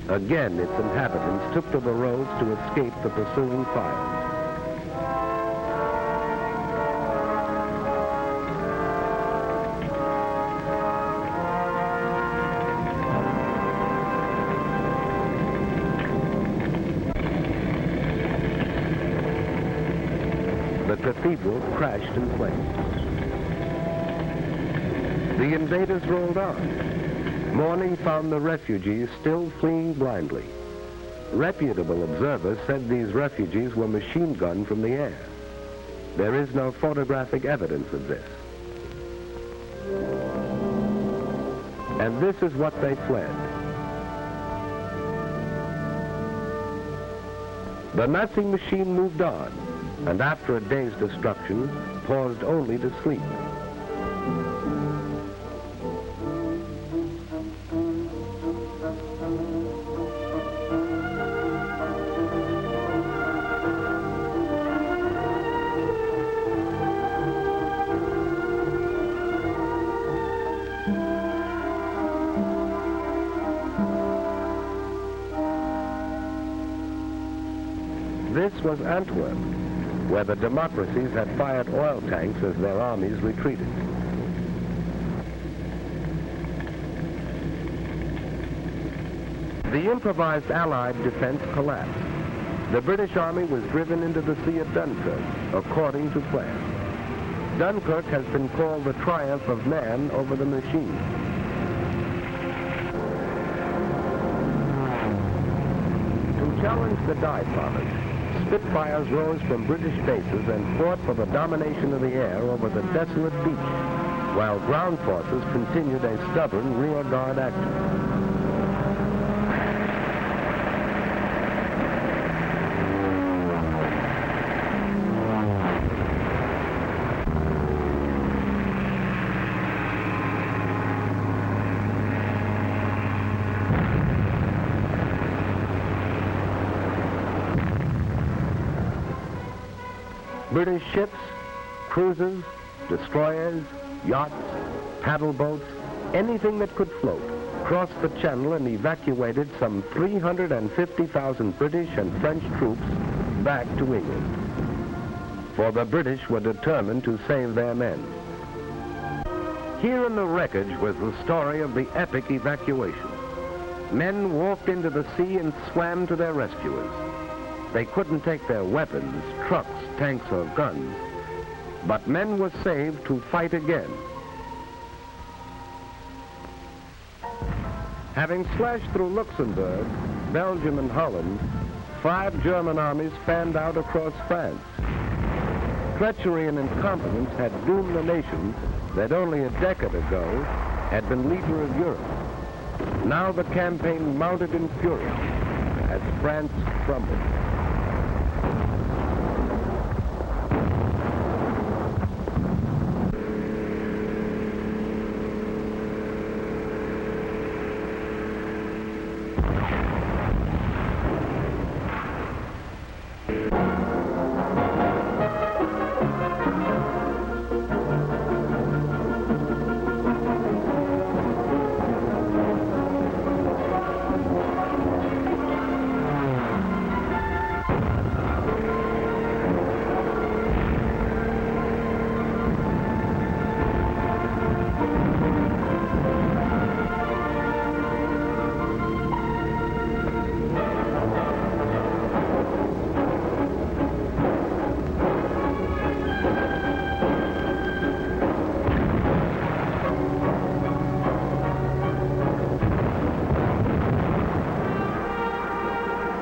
Again, its inhabitants took to the roads to escape the pursuing fires. The cathedral crashed in flames. The invaders rolled on. Morning found the refugees still fleeing blindly. Reputable observers said these refugees were machine gunned from the air. There is no photographic evidence of this. And this is what they fled. The Nazi machine moved on, and after a day's destruction, paused only to sleep. This was Antwerp, where the democracies had fired oil tanks as their armies retreated. The improvised Allied defense collapsed. The British Army was driven into the Sea of Dunkirk, according to plan. Dunkirk has been called the triumph of man over the machine. To challenge the Die Promise, Spitfires rose from British bases and fought for the domination of the air over the desolate beach, while ground forces continued a stubborn rear guard action. British ships, cruisers, destroyers, yachts, paddle boats, anything that could float, crossed the channel and evacuated some 350,000 British and French troops back to England. For the British were determined to save their men. Here in the wreckage was the story of the epic evacuation. Men walked into the sea and swam to their rescuers. They couldn't take their weapons, trucks, tanks, or guns, but men were saved to fight again. Having slashed through Luxembourg, Belgium, and Holland, 5 German armies fanned out across France. Treachery and incompetence had doomed the nation that only a decade ago had been leader of Europe. Now the campaign mounted in fury as France crumbled.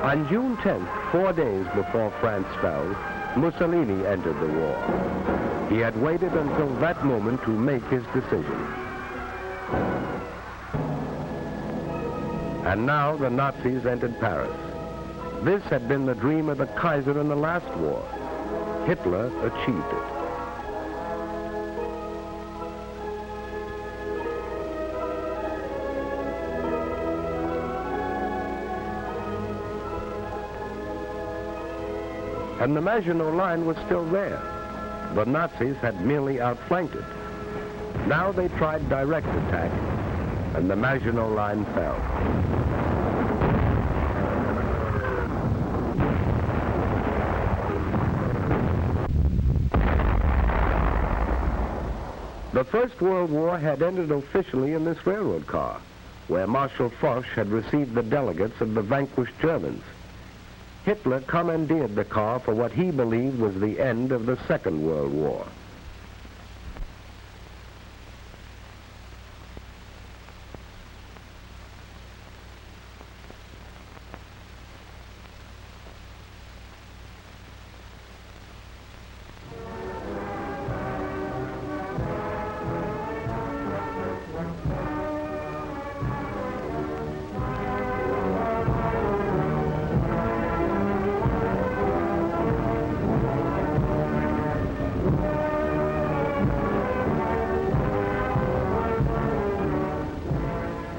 On June 10th, 4 days before France fell, Mussolini entered the war. He had waited until that moment to make his decision. And now the Nazis entered Paris. This had been the dream of the Kaiser in the last war. Hitler achieved it. And the Maginot Line was still there. The Nazis had merely outflanked it. Now they tried direct attack, and the Maginot Line fell. The First World War had ended officially in this railroad car, where Marshal Foch had received the delegates of the vanquished Germans. Hitler commandeered the car for what he believed was the end of the Second World War.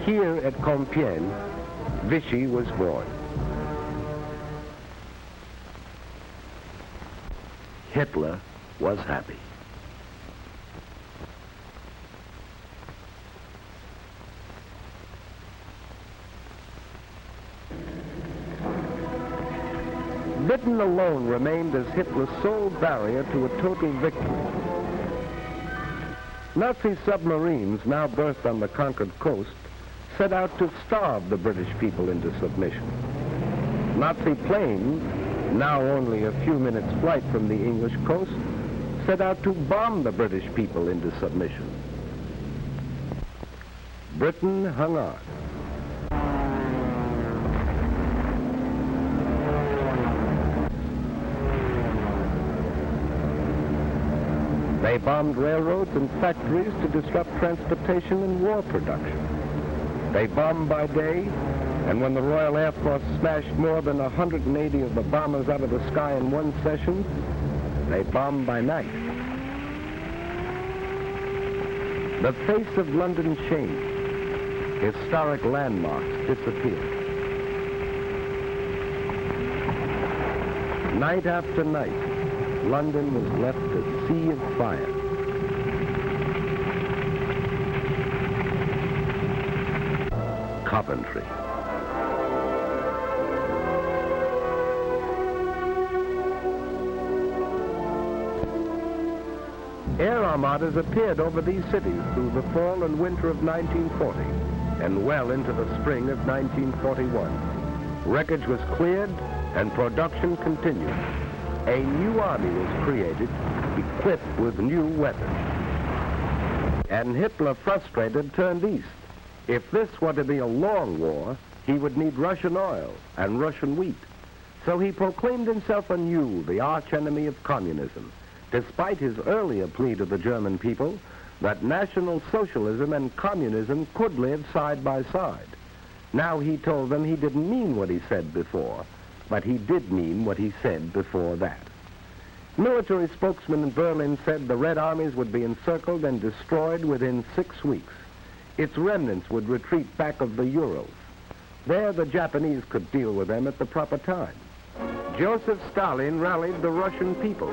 Here at Compiègne, Vichy was born. Hitler was happy. Britain alone remained as Hitler's sole barrier to a total victory. Nazi submarines, now berthed on the conquered coast, set out to starve the British people into submission. Nazi planes, now only a few minutes' flight from the English coast, set out to bomb the British people into submission. Britain hung on. They bombed railroads and factories to disrupt transportation and war production. They bombed by day, and when the Royal Air Force smashed more than 180 of the bombers out of the sky in one session, they bombed by night. The face of London changed. Historic landmarks disappeared. Night after night, London was left a sea of fire. Coventry. Air armadas appeared over these cities through the fall and winter of 1940 and well into the spring of 1941. Wreckage was cleared and production continued. A new army was created, equipped with new weapons. And Hitler, frustrated, turned east. If this were to be a long war, he would need Russian oil and Russian wheat. So he proclaimed himself anew the archenemy of communism, despite his earlier plea to the German people that National Socialism and communism could live side by side. Now he told them he didn't mean what he said before, but he did mean what he said before that. Military spokesman in Berlin said the Red Armies would be encircled and destroyed within 6 weeks. Its remnants would retreat back of the Urals. There the Japanese could deal with them at the proper time. Joseph Stalin rallied the Russian people.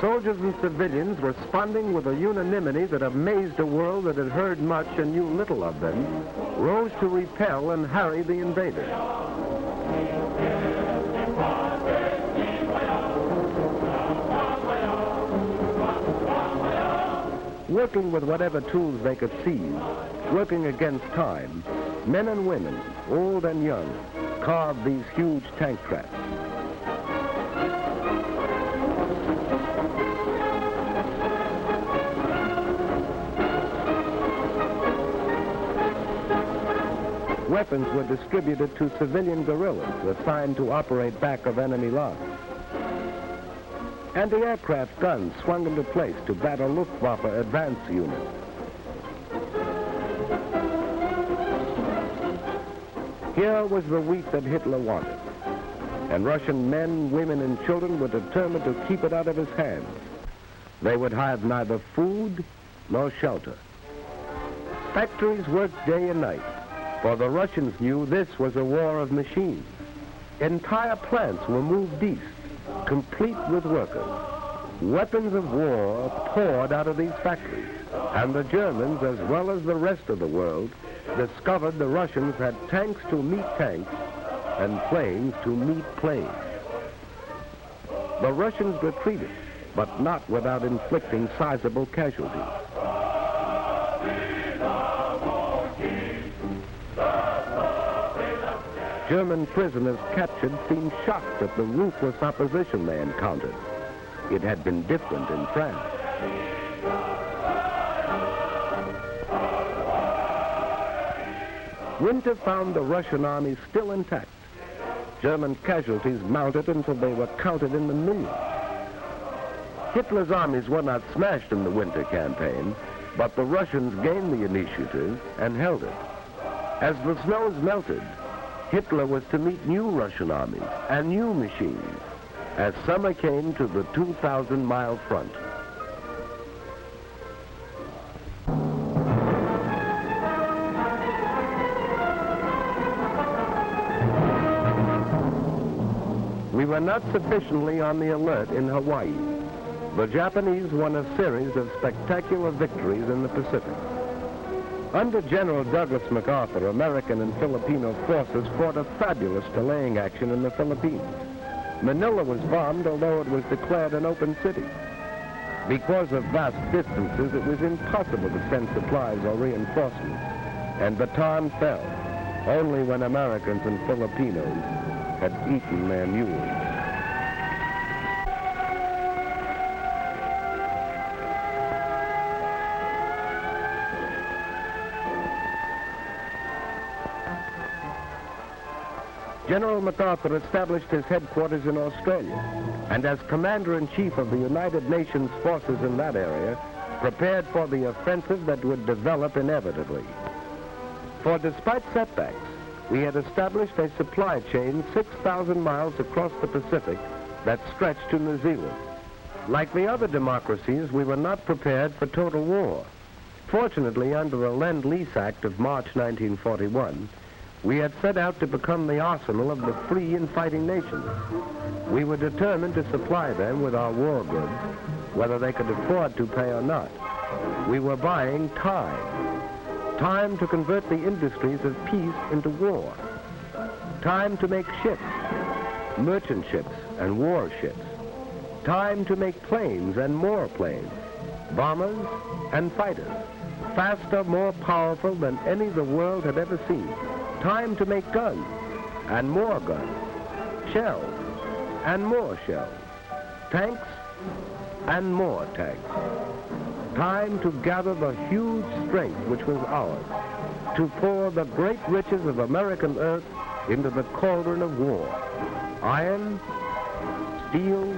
Soldiers and civilians responding with a unanimity that amazed a world that had heard much and knew little of them, rose to repel and harry the invaders. Working with whatever tools they could seize, working against time, men and women, old and young, carved these huge tank traps. Weapons were distributed to civilian guerrillas assigned to operate back of enemy lines. Anti-aircraft guns swung into place to battle Luftwaffe advance units. Here was the wheat that Hitler wanted, and Russian men, women, and children were determined to keep it out of his hands. They would have neither food nor shelter. Factories worked day and night, for the Russians knew this was a war of machines. Entire plants were moved east, complete with workers. Weapons of war poured out of these factories, and the Germans, as well as the rest of the world, discovered the Russians had tanks to meet tanks and planes to meet planes. The Russians retreated, but not without inflicting sizable casualties. German prisoners captured seemed shocked at the ruthless opposition they encountered. It had been different in France. Winter found the Russian army still intact. German casualties mounted until they were counted in the millions. Hitler's armies were not smashed in the winter campaign, but the Russians gained the initiative and held it. As the snows melted, Hitler was to meet new Russian armies and new machines as summer came to the 2,000-mile front. We were not sufficiently on the alert in Hawaii. The Japanese won a series of spectacular victories in the Pacific. Under General Douglas MacArthur, American and Filipino forces fought a fabulous delaying action in the Philippines. Manila was bombed, although it was declared an open city. Because of vast distances, it was impossible to send supplies or reinforcements, and Bataan fell, only when Americans and Filipinos had eaten their mules. General MacArthur established his headquarters in Australia, and as Commander-in-Chief of the United Nations forces in that area, prepared for the offensive that would develop inevitably. For despite setbacks, we had established a supply chain 6,000 miles across the Pacific that stretched to New Zealand. Like the other democracies, we were not prepared for total war. Fortunately, under the Lend-Lease Act of March 1941, we had set out to become the arsenal of the free and fighting nations. We were determined to supply them with our war goods, whether they could afford to pay or not. We were buying time. Time to convert the industries of peace into war. Time to make ships, merchant ships and warships. Time to make planes and more planes, bombers and fighters, faster, more powerful than any the world had ever seen. Time to make guns and more guns, shells and more shells, tanks and more tanks. Time to gather the huge strength which was ours, to pour the great riches of American earth into the cauldron of war. Iron, steel,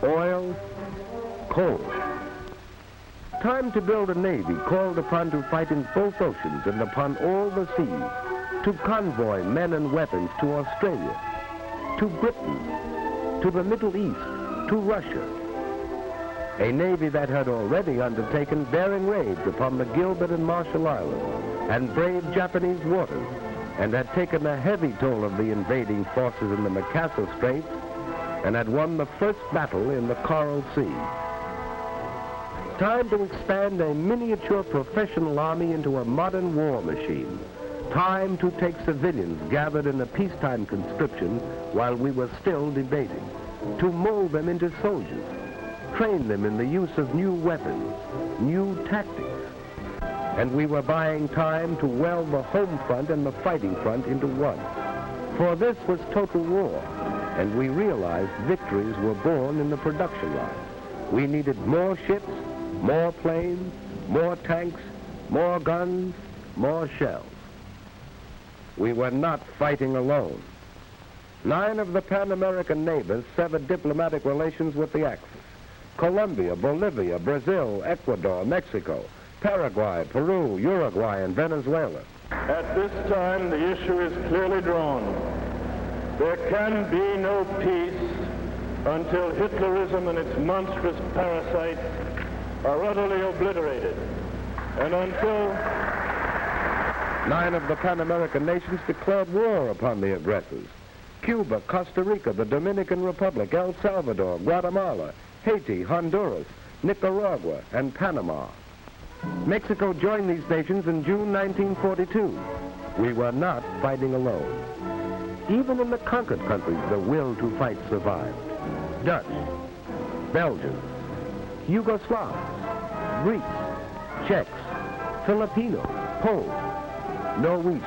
oil, coal. Time to build a navy called upon to fight in both oceans and upon all the seas, to convoy men and weapons to Australia, to Britain, to the Middle East, to Russia. A navy that had already undertaken daring raids upon the Gilbert and Marshall Islands and braved Japanese waters, and had taken a heavy toll of the invading forces in the Makassar Straits, and had won the first battle in the Coral Sea. Time to expand a miniature professional army into a modern war machine. Time to take civilians gathered in a peacetime conscription while we were still debating, to mold them into soldiers, train them in the use of new weapons, new tactics. And we were buying time to weld the home front and the fighting front into one. For this was total war, and we realized victories were born in the production line. We needed more ships, more planes, more tanks, more guns, more shells. We were not fighting alone. 9 of the Pan-American neighbors severed diplomatic relations with the Axis. Colombia, Bolivia, Brazil, Ecuador, Mexico, Paraguay, Peru, Uruguay, and Venezuela. At this time, the issue is clearly drawn. There can be no peace until Hitlerism and its monstrous parasites are utterly obliterated, and until 9 of the Pan-American nations declared war upon the aggressors. Cuba, Costa Rica, the Dominican Republic, El Salvador, Guatemala, Haiti, Honduras, Nicaragua, and Panama. Mexico joined these nations in June 1942. We were not fighting alone. Even in the conquered countries, the will to fight survived. Dutch, Belgians, Yugoslavs, Greeks, Czechs, Filipinos, Poles, Norwegians,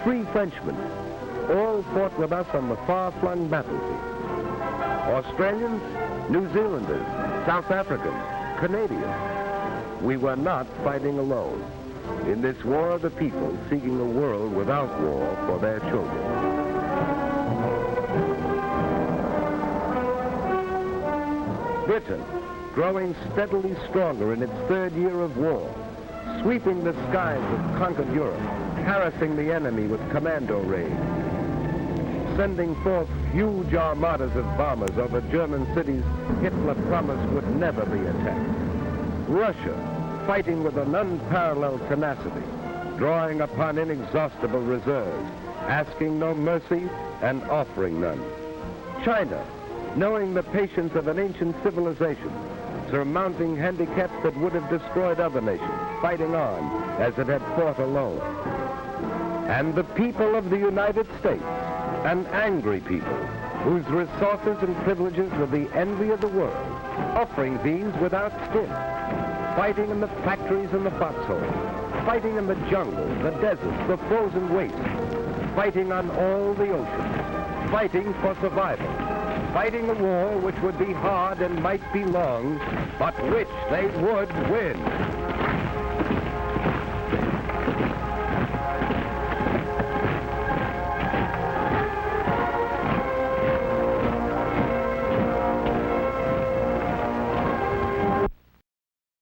free Frenchmen, all fought with us on the far-flung battlefield. Australians, New Zealanders, South Africans, Canadians. We were not fighting alone in this war of the people seeking a world without war for their children. Britain, growing steadily stronger in its third year of war, sweeping the skies of conquered Europe, harassing the enemy with commando raids, sending forth huge armadas of bombers over German cities Hitler promised would never be attacked. Russia, fighting with an unparalleled tenacity, drawing upon inexhaustible reserves, asking no mercy and offering none. China, knowing the patience of an ancient civilization, surmounting handicaps that would have destroyed other nations, fighting on as it had fought alone. And the people of the United States, an angry people, whose resources and privileges were the envy of the world, offering these without stint, fighting in the factories and the foxholes, fighting in the jungles, the deserts, the frozen wastes, fighting on all the oceans, fighting for survival, fighting a war which would be hard and might be long, but which they would win.